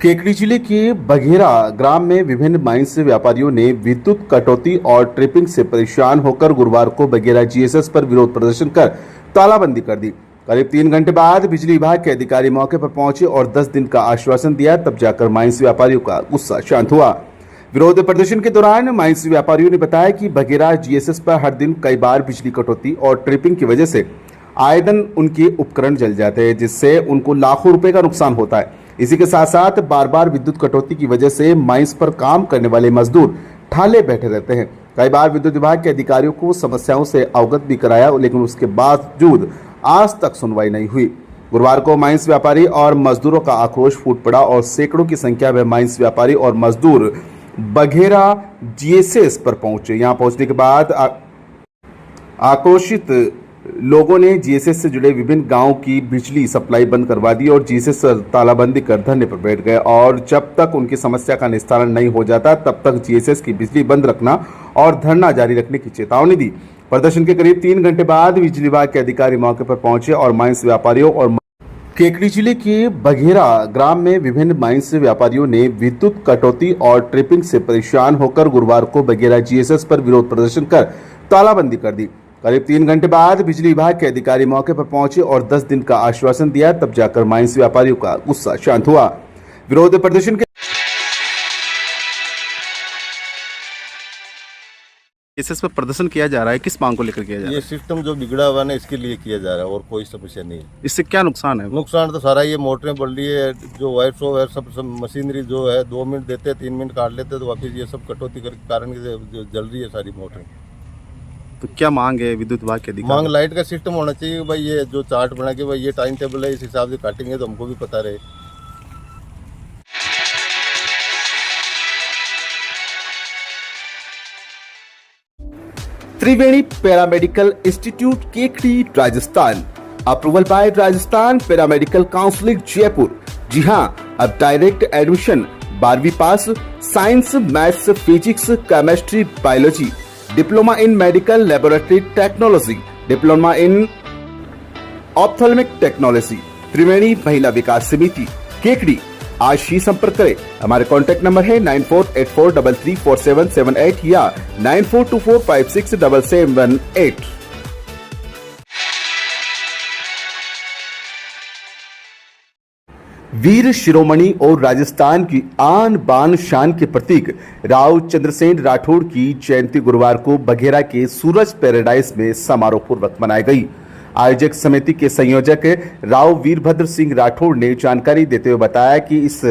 केकड़ी जिले के बघेरा ग्राम में विभिन्न माइंस व्यापारियों ने विद्युत कटौती और ट्रिपिंग से परेशान होकर गुरुवार को बघेरा जीएसएस पर विरोध प्रदर्शन कर तालाबंदी कर दी। करीब 3 घंटे बाद बिजली विभाग के अधिकारी मौके पर पहुंचे और 10 दिन का आश्वासन दिया, तब जाकर माइंस व्यापारियों का गुस्सा शांत हुआ। विरोध प्रदर्शन के दौरान माइंस व्यापारियों ने बताया कि बघेरा जीएसएस पर हर दिन कई बार बिजली कटौती और ट्रिपिंग की वजह से आए दिन उनके उपकरण जल जाते हैं, जिससे उनको लाखों रुपए का नुकसान होता है। इसी के साथ साथ बार बार विद्युत कटौती की वजह से माइंस पर काम करने वाले मजदूर ठाले बैठे रहते हैं। कई बार विद्युत विभाग के अधिकारियों को समस्याओं से अवगत भी कराया, लेकिन उसके बावजूद आज तक सुनवाई नहीं हुई। गुरुवार को माइंस व्यापारी और मजदूरों का आक्रोश फूट पड़ा और सैकड़ों की संख्या में माइंस व्यापारी और मजदूर बघेरा जीएसएस पर पहुंचे। यहां पहुंचने के बाद आक्रोशित लोगों ने जीएसएस से जुड़े विभिन्न गांवों की बिजली सप्लाई बंद करवा दी और जीएसएस तालाबंदी कर धरने पर बैठ गए और जब तक उनकी समस्या का निस्तारण नहीं हो जाता तब तक जीएसएस की बिजली बंद रखना और धरना जारी रखने की चेतावनी दी। प्रदर्शन के करीब 3 घंटे बाद बिजली विभाग के अधिकारी मौके पर पहुंचे और माइंस व्यापारियों और केकड़ी जिले के बघेरा ग्राम में विभिन्न माइंस व्यापारियों ने विद्युत कटौती और ट्रिपिंग से परेशान होकर गुरुवार को बघेरा जीएसएस पर विरोध प्रदर्शन कर तालाबंदी कर दी। करीब 3 घंटे बाद बिजली विभाग के अधिकारी मौके पर पहुंचे और 10 दिन का आश्वासन दिया, तब जाकर माइंस व्यापारियों का गुस्सा शांत हुआ। विरोध प्रदर्शन के इस पर प्रदर्शन किया जा रहा है, किस मांग को लेकर किया जा रहा है? ये सिस्टम जो बिगड़ा हुआ है इसके लिए किया जा रहा है और कोई समस्या नहीं है। इससे क्या नुकसान है? नुकसान तो सारा ये मोटरें बढ़ रही है, जो वायर शो है, सब मशीनरी जो है 2 मिनट देते हैं 3 मिनट काट लेते हैं, तो वापस ये सब कटौती के कारण जल रही है सारी मोटरें। तो क्या मांग है विद्युत विभाग के अधिकारी? मांग लाइट का सिस्टम होना चाहिए भाई, ये जो चार्ट बना के भाई ये टाइम टेबल है, इस हिसाब से काटेंगे तो हमको भी पता रहे। Triveni paramedical institute Kekri Rajasthan, approval by Rajasthan paramedical council Jaipur. जी हां, अब डायरेक्ट एडमिशन 12वीं पास, science, maths, physics, chemistry, biology, diploma in medical laboratory technology, diploma in ophthalmic technology. Triveni Mahila Vikas समिति केकड़ी। आज ही संपर्क करें। हमारे कॉन्टैक्ट नंबर है 9484334778 या 9424567778। वीर शिरोमणि और राजस्थान की आन बान शान के प्रतीक राव चंद्रसेन राठौड़ की जयंती गुरुवार को बघेरा के सूरज पैराडाइज में समारोह पूर्वक मनाई गई। आयोजक समिति के संयोजक राव वीरभद्र सिंह राठौड़ ने जानकारी देते हुए बताया कि इस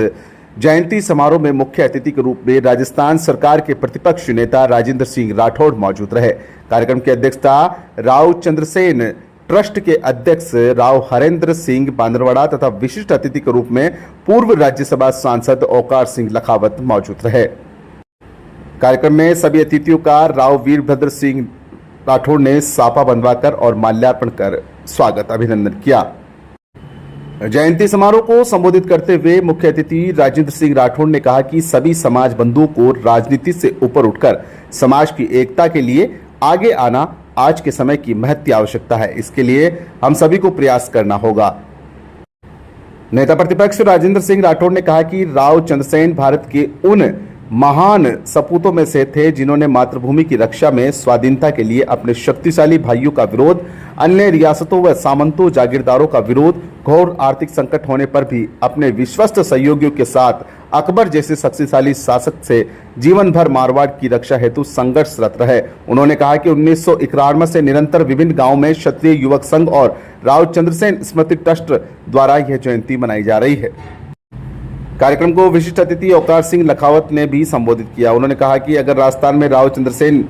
जयंती समारोह में मुख्य अतिथि के रूप में राजस्थान सरकार के प्रतिपक्ष नेता राजेंद्र सिंह राठौड़ मौजूद रहे। कार्यक्रम की अध्यक्षता राव चंद्रसेन ट्रस्ट के अध्यक्ष राव हरेंद्र सिंह बांदरवाड़ा तथा विशिष्ट अतिथि के रूप में पूर्व राज्यसभा सांसद ओकार सिंह लखावत मौजूद रहे। कार्यक्रम में सभी अतिथियों का राव वीरभद्र सिंह राठौड़ ने साफा बंधवाकर और माल्यार्पण कर स्वागत अभिनंदन किया। जयंती समारोह को संबोधित करते हुए मुख्य अतिथि राजेंद्र सिंह राठौड़ ने कहा कि सभी समाज बंधुओं को राजनीति से ऊपर उठकर समाज की एकता के लिए आगे आना आज के समय की महत्व आवश्यकता है। इसके लिए हम सभी को प्रयास करना होगा। नेता प्रतिपक्ष राजेंद्र सिंह राठौड़ ने कहा कि राव चंद्रसेन भारत के उन महान सपूतों में से थे जिन्होंने मातृभूमि की रक्षा में स्वाधीनता के लिए अपने शक्तिशाली भाइयों का विरोध, अन्य रियासतों व सामंतों जागीरदारों का विरोध, घोर आर्थिक संकट होने पर भी अपने विश्वस्त सहयोगियों के साथ अकबर जैसे शक्तिशाली शासक से जीवन भर मारवाड़ की रक्षा हेतु संघर्षरत रहे। उन्होंने कहा कि 1991 से निरंतर विभिन्न गांवों में क्षत्रिय युवक संघ और राव चंद्रसेन स्मृति ट्रस्ट द्वारा यह जयंती मनाई जा रही है। कार्यक्रम को विशिष्ट अतिथि ओकार सिंह लखावत ने भी संबोधित किया। उन्होंने कहा कि अगर राजस्थान में राव चंद्रसेन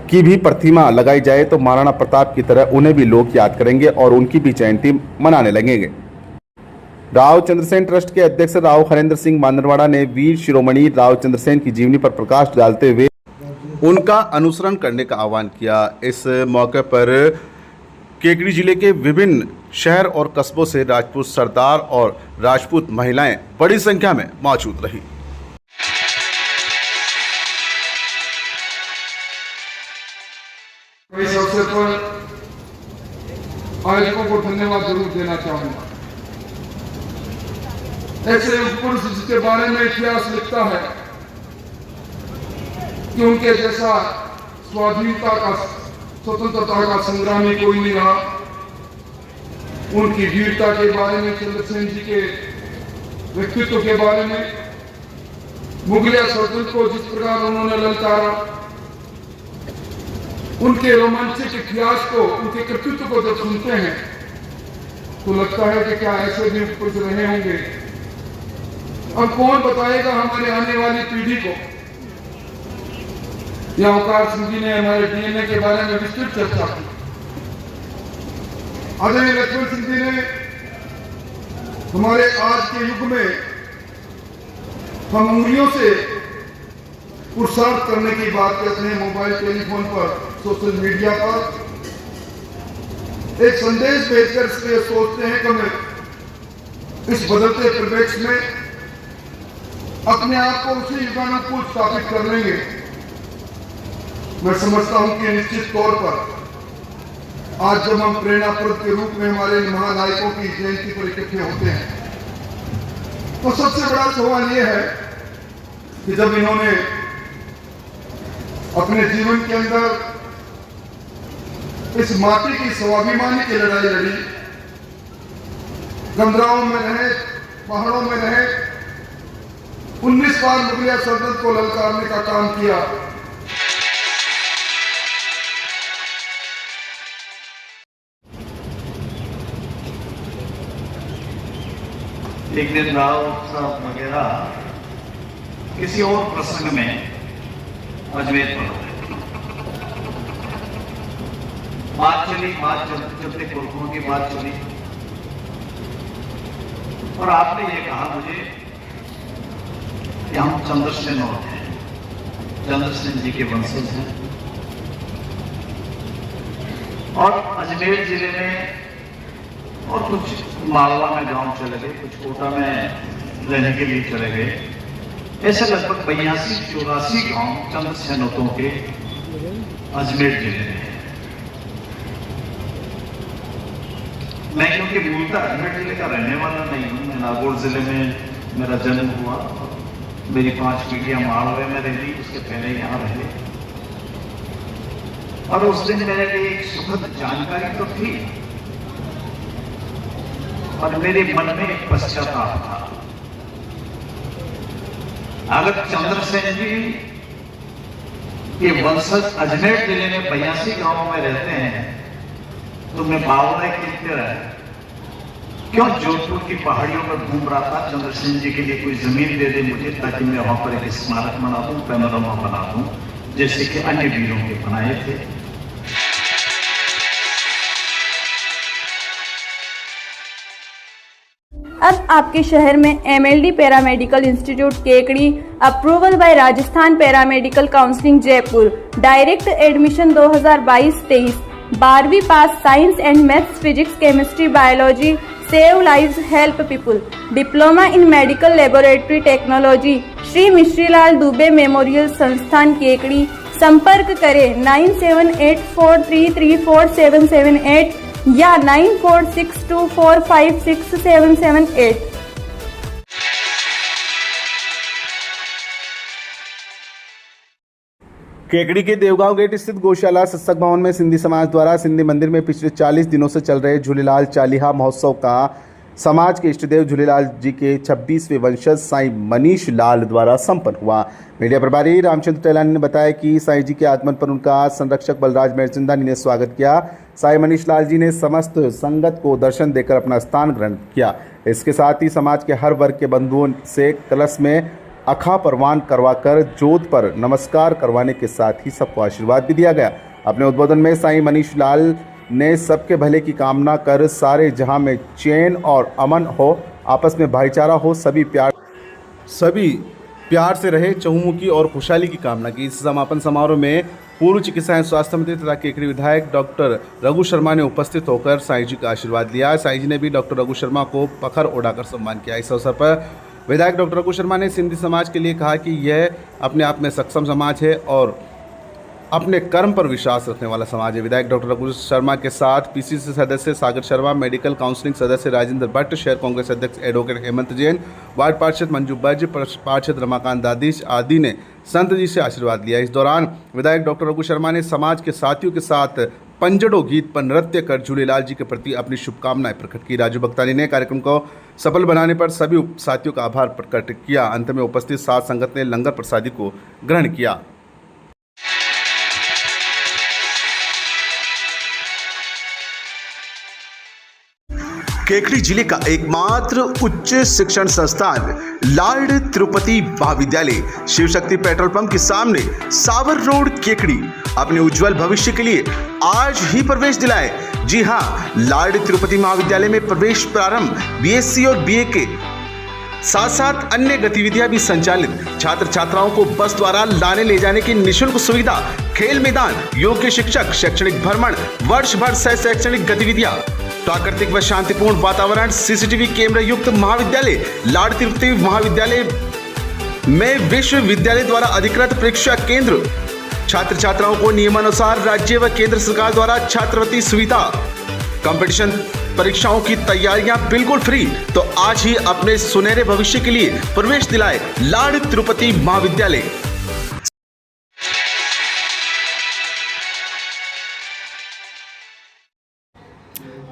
की भी प्रतिमा लगाई जाए तो महाराणा प्रताप की तरह उन्हें भी लोग याद करेंगे और उनकी भी जयंती मनाने लगेंगे। राव चंद्रसेन ट्रस्ट के अध्यक्ष राव हरेंद्र सिंह बांदरवाड़ा ने वीर शिरोमणि राव चंद्रसेन की जीवनी पर प्रकाश डालते हुए उनका अनुसरण करने का आह्वान किया। इस मौके पर केकड़ी जिले के विभिन्न शहर और कस्बों से राजपूत सरदार और राजपूत महिलाएं बड़ी संख्या में मौजूद रही। इस अवसर पर आयोजकों को धन्यवाद जरूर देना चाहूंगा। ऐसे पुरुष जिसके बारे में इतिहास लिखता है कि उनके जैसा स्वाधीनता का, स्वतंत्रता का संग्रामी कोई नहीं रहा। उनकी वीरता के बारे में, चंद्रसेन जी के व्यक्तित्व के बारे में, मुगलिया सल्तनत को जिस प्रकार उन्होंने ललकारा, उनके रोमांचक इतिहास को, उनके कृतित्व को जब सुनते हैं तो लगता है कि क्या ऐसे भी पुरुष रहे होंगे। अब कौन बताएगा हमारे आने वाली पीढ़ी को। यह अवतार सिंह जी ने हमारे डीएनए के बारे में विस्तृत चर्चा की। आदरणीय लक्ष्मण सिंह जी ने हमारे आज के युग में हम उंगलियों से पुरुषार्थ करने की बात करते हैं, मोबाइल टेलीफोन पर, सोशल मीडिया पर एक संदेश भेजकर इसलिए सोचते हैं कि हम इस बदलते परिवेश में अपने आप को उसी युगानुकूल स्थापित कर लेंगे। मैं समझता हूं कि निश्चित तौर पर आज जब हम प्रेरणाप्रद के रूप में हमारे महानायकों की जयंती पर इकट्ठे होते हैं तो सबसे बड़ा सवाल यह है कि जब इन्होंने अपने जीवन के अंदर इस माटी की स्वाभिमानी की लड़ाई लड़ी, गंदराओं में रहे, पहाड़ों में रहे, 19 बार मुगलिया सल्तनत को ललकारने का काम किया। एक दिन राव साहब वगैरह किसी और प्रसंग में अजमेर पर बात चली, बात चलते चलते पुरखों की बात चली और आपने ये कहा मुझे कि हम चंद्रसेन हैं, चंद्रसेन जी के वंशज हैं और अजमेर जिले में और कुछ मालवा में गांव चले गए, कुछ कोटा में रहने के लिए चले गए। ऐसे लगभग 82-84 गांव चंद्रसेनों के अजमेर जिले में। मैं क्योंकि मूलतः अजमेर जिले का रहने वाला नहीं हूं, मैं नागौर जिले में मेरा जन्म हुआ, मेरी 5 पीढ़ियां मालवे में रही, उसके पहले यहाँ रहे और उस दिन मेरे लिए एक सुखद जानकारी तो थी और मेरे मन में एक पश्चाताप था। अगर चंद्रसेन जी के वंशज अजमेर जिले में 82 गांवों में रहते हैं तो मैं बावरा कितने रहा, क्यों जोधपुर की पहाड़ियों में घूम रहा था। चंद्रसेन जी के लिए कोई जमीन दे दे मुझे, ताकि मैं वहां पर एक स्मारक बना दूं, पैनोरमा बना दूं, जैसे कि अन्य वीरों के बनाए थे। अब आपके शहर में MLD paramedical institute Kekri, approval by Rajasthan paramedical counselling Jaipur, direct admission 2022-23, 12वीं पास, science and maths, physics, chemistry, biology, save lives, help people, diploma in medical laboratory technology, Shri Mishrilal Dubey memorial Sansthan Kekri. संपर्क करें 9784334778 या 9462456778। केकड़ी के देवगांव गेट स्थित गौशाला सत्संग भवन में सिंधी समाज द्वारा सिंधी मंदिर में पिछले 40 दिनों से चल रहे झूलेलाल चालीहा महोत्सव का समाज के इष्टदेव झूलेलाल जी के 26वें वंशज साईं मनीष लाल द्वारा संपन्न हुआ। मीडिया प्रभारी रामचंद्र टैलानी ने बताया कि साईं जी के आगमन पर उनका संरक्षक बलराज मेरचंदानी ने स्वागत किया। साईं मनीष लाल जी ने समस्त संगत को दर्शन देकर अपना स्थान ग्रहण किया। इसके साथ ही समाज के हर वर्ग के बंधुओं से कलश में अखा परवान करवाकर जोत पर नमस्कार करवाने के साथ ही सबको आशीर्वाद भी दिया गया। अपने उद्बोधन में साईं मनीष लाल ने सबके भले की कामना कर सारे जहां में चैन और अमन हो, आपस में भाईचारा हो, सभी प्यार से रहे, चहुमुखी और खुशहाली की कामना की। इस समापन समारोह में पूर्व चिकित्सा एवं स्वास्थ्य मंत्री तथा केकड़ी विधायक डॉक्टर रघु शर्मा ने उपस्थित होकर साईं जी का आशीर्वाद लिया। साईं जी ने भी डॉक्टर रघु शर्मा को पखर ओढ़ाकर सम्मान किया। इस अवसर पर विधायक डॉक्टर रघु शर्मा ने सिंधी समाज के लिए कहा कि यह अपने आप में सक्षम समाज है और अपने कर्म पर विश्वास रखने वाला समाज है। विधायक डॉक्टर रघु शर्मा के साथ पीसीसी सदस्य सागर शर्मा, मेडिकल काउंसलिंग सदस्य राजेंद्र भट्ट, शहर कांग्रेस अध्यक्ष एडवोकेट हेमंत जैन, वार्ड पार्षद मंजू बज, पार्षद रमाकांत दादिश आदि ने संत जी से आशीर्वाद लिया। इस दौरान विधायक डॉक्टर रघु शर्मा ने समाज के साथियों के साथ पंजड़ो गीत पर नृत्य कर झूलेलाल जी के प्रति अपनी शुभकामनाएं प्रकट की। राजू भक्तानी ने कार्यक्रम को सफल बनाने पर सभी साथियों का आभार प्रकट किया। अंत में उपस्थित साथ संगत ने लंगर प्रसादी को ग्रहण किया। केकड़ी जिले का एकमात्र उच्च शिक्षण संस्थान लॉर्ड तिरुपति महाविद्यालय शिव शक्ति पेट्रोल पंप के सामने सावर रोड केकड़ी अपने उज्जवल भविष्य के लिए आज ही प्रवेश दिलाए। जी हां, लॉर्ड तिरुपति महाविद्यालय में प्रवेश प्रारंभ बीएससी और बीए के साथ साथ अन्य गतिविधियां भी संचालित। छात्र छात्राओं को बस द्वारा लाने ले जाने की निःशुल्क सुविधा, खेल मैदान, योग्य शिक्षक, शैक्षणिक भ्रमण, वर्ष भर सह शैक्षणिक गतिविधियां, प्राकृतिक व शांतिपूर्ण वातावरण, सीसीटीवी कैमरा युक्त महाविद्यालय। लॉर्ड तिरुपति महाविद्यालय में विश्वविद्यालय द्वारा अधिकृत परीक्षा केंद्र, छात्र छात्राओं को नियमानुसार राज्य व केंद्र सरकार द्वारा छात्रवृत्ति सुविधा, कंपटीशन परीक्षाओं की तैयारियां बिल्कुल फ्री। तो आज ही अपने सुनहरे भविष्य के लिए प्रवेश दिलाए लॉर्ड तिरुपति महाविद्यालय।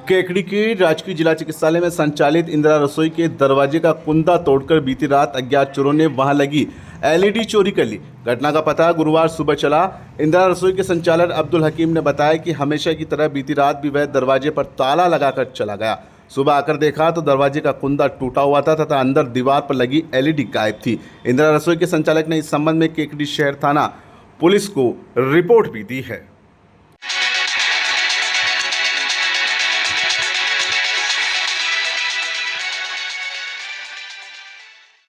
केकड़ी के राजकीय जिला चिकित्सालय में संचालित इंदिरा रसोई के दरवाजे का कुंदा तोड़कर बीती रात अज्ञात चोरों ने वहां लगी एलईडी चोरी कर ली। घटना का पता गुरुवार सुबह चला। इंदिरा रसोई के संचालक अब्दुल हकीम ने बताया कि हमेशा की तरह बीती रात भी वह दरवाजे पर ताला लगाकर चला गया। सुबह आकर देखा तो दरवाजे का कुंदा टूटा हुआ था तथा अंदर दीवार पर लगी एलईडी गायब थी। इंदिरा रसोई के संचालक ने इस संबंध में केकड़ी शहर थाना पुलिस को रिपोर्ट भी दी है।